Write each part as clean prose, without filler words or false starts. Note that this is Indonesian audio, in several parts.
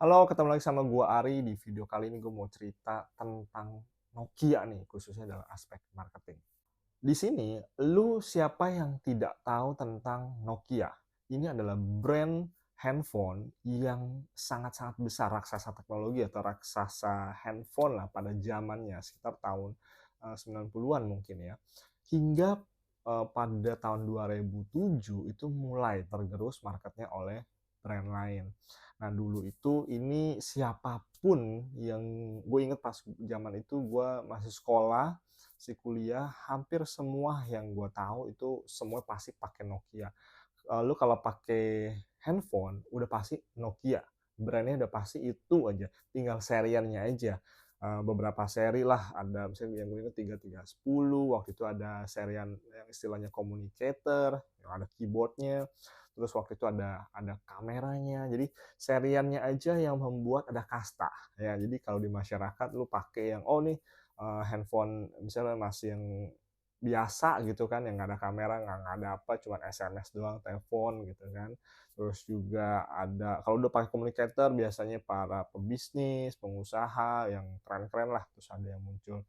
Halo, ketemu lagi sama gua Ari. Di video kali ini gue mau cerita tentang Nokia nih, khususnya dalam aspek marketing. Di sini, lu siapa yang tidak tahu tentang Nokia? Ini adalah brand handphone yang sangat-sangat besar, raksasa teknologi atau raksasa handphone lah pada zamannya, sekitar tahun 90-an mungkin ya. Hingga pada tahun 2007 itu mulai tergerus marketnya oleh brand lain. Nah dulu itu ini siapapun yang gue inget pas zaman itu gue masih sekolah, si kuliah, hampir semua yang gue tahu itu semua pasti pakai Nokia. Lu kalau pakai handphone udah pasti Nokia, brandnya udah pasti itu aja, tinggal seriannya aja. Beberapa seri lah, ada misalnya yang gue ingat 3310, waktu itu ada serian yang istilahnya communicator, yang ada keyboardnya, terus waktu itu ada kameranya, jadi seriannya aja yang membuat ada kasta ya. Jadi kalau di masyarakat lu pakai yang oh nih handphone misalnya masih yang biasa gitu kan, yang nggak ada kamera, nggak ada apa, cuma SMS doang, telepon gitu kan. Terus juga ada, kalau udah pakai communicator biasanya para pebisnis, pengusaha yang keren-keren lah. Terus ada yang muncul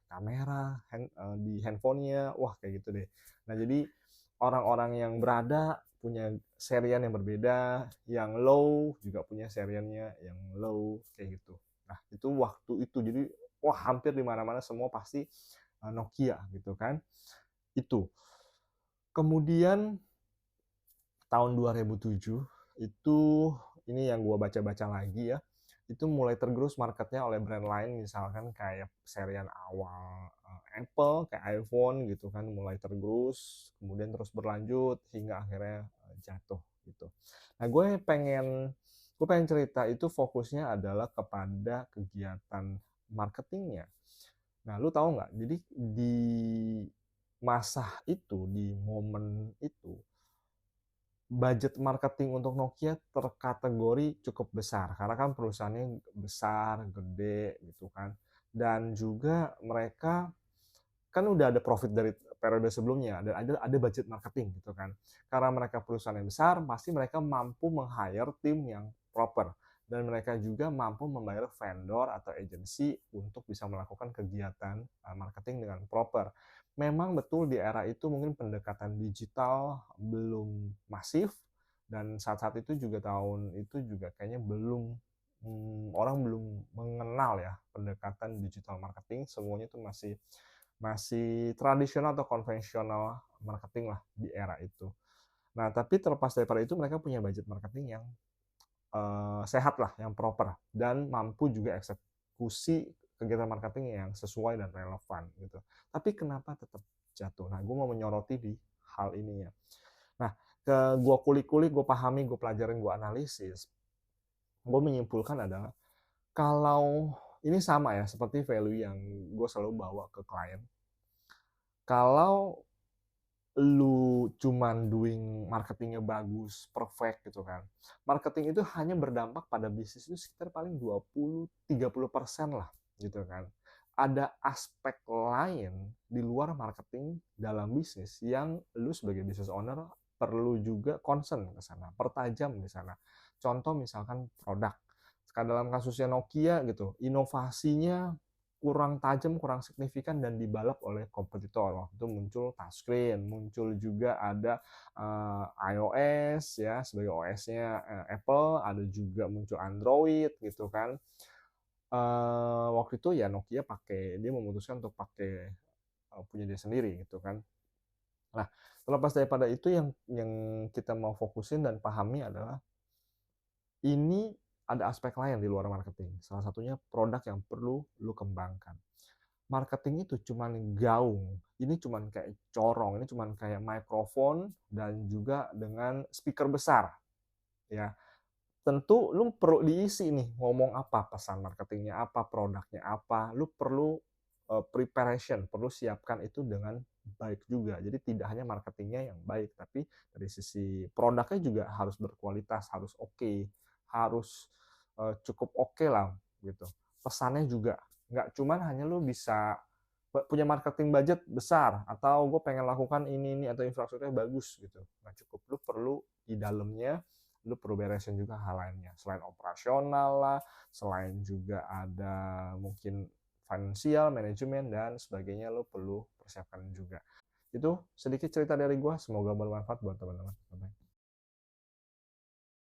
kamera di handphonenya, wah kayak gitu deh. Nah jadi orang-orang yang berada punya serian yang berbeda, yang low juga punya seriannya yang low kayak gitu. Nah itu waktu itu jadi wah hampir di mana-mana semua pasti Nokia gitu kan. Itu. Kemudian tahun 2007 itu ini yang gua baca-baca lagi ya. Itu mulai tergerus marketnya oleh brand lain misalkan kayak serian awal Apple kayak iPhone gitu kan mulai tergerus, kemudian terus berlanjut hingga akhirnya jatuh gitu. Nah, gue pengen cerita itu fokusnya adalah kepada kegiatan marketingnya. Nah, lu tahu nggak? Jadi di masa itu, di momen itu, budget marketing untuk Nokia terkategori cukup besar karena kan perusahaannya besar, gede gitu kan. Dan juga mereka kan udah ada profit dari periode sebelumnya dan ada budget marketing gitu kan. Karena mereka perusahaan yang besar, pasti mereka mampu meng-hire tim yang proper dan mereka juga mampu membayar vendor atau agensi untuk bisa melakukan kegiatan marketing dengan proper. Memang betul di era itu mungkin pendekatan digital belum masif dan saat-saat itu juga tahun itu juga kayaknya orang belum mengenal ya pendekatan digital marketing, semuanya itu masih masih tradisional atau konvensional marketing lah di era itu. Nah, tapi terlepas daripada itu mereka punya budget marketing yang sehat lah, yang proper dan mampu juga eksekusi kegiatan marketing yang sesuai dan relevan gitu. Tapi kenapa tetap jatuh? Nah, gue mau menyoroti di hal ini ya. Nah, gue kulik-kulik, gue pahami, gue pelajarin, gue analisis, gue menyimpulkan adalah kalau ini sama ya seperti value yang gue selalu bawa ke klien. Kalau lu cuman doing marketingnya bagus, perfect gitu kan. Marketing itu hanya berdampak pada bisnis itu sekitar paling 20-30% lah gitu kan. Ada aspek lain di luar marketing dalam bisnis yang lu sebagai business owner perlu juga concern ke sana, pertajam di sana. Contoh misalkan produk. Sekarang dalam kasusnya Nokia gitu, inovasinya kurang tajam, kurang signifikan dan dibalap oleh kompetitor. Waktu itu muncul touchscreen, muncul juga ada iOS ya sebagai OS-nya Apple, ada juga muncul Android gitu kan. Waktu itu ya Nokia dia memutuskan untuk pakai punya dia sendiri gitu kan. Nah, terlepas daripada itu yang kita mau fokusin dan pahami adalah ini ada aspek lain di luar marketing. Salah satunya produk yang perlu lu kembangkan. Marketing itu cuman gaung, ini cuman kayak corong, ini cuman kayak mikrofon dan juga dengan speaker besar ya. Tentu lu perlu diisi nih ngomong apa, pesan marketingnya apa, produknya apa, lu perlu preparation, perlu siapkan itu dengan baik juga. Jadi tidak hanya marketingnya yang baik, tapi dari sisi produknya juga harus berkualitas, harus oke, harus cukup oke lah gitu. Pesannya juga nggak cuman hanya lu bisa punya marketing budget besar atau gue pengen lakukan ini atau infrastrukturnya bagus gitu nggak cukup, lu perlu di dalamnya lu perlu beresin juga hal lainnya. Selain operasional lah, selain juga ada mungkin finansial, manajemen, dan sebagainya, lu perlu persiapkan juga. Itu sedikit cerita dari gua, semoga bermanfaat buat teman-teman.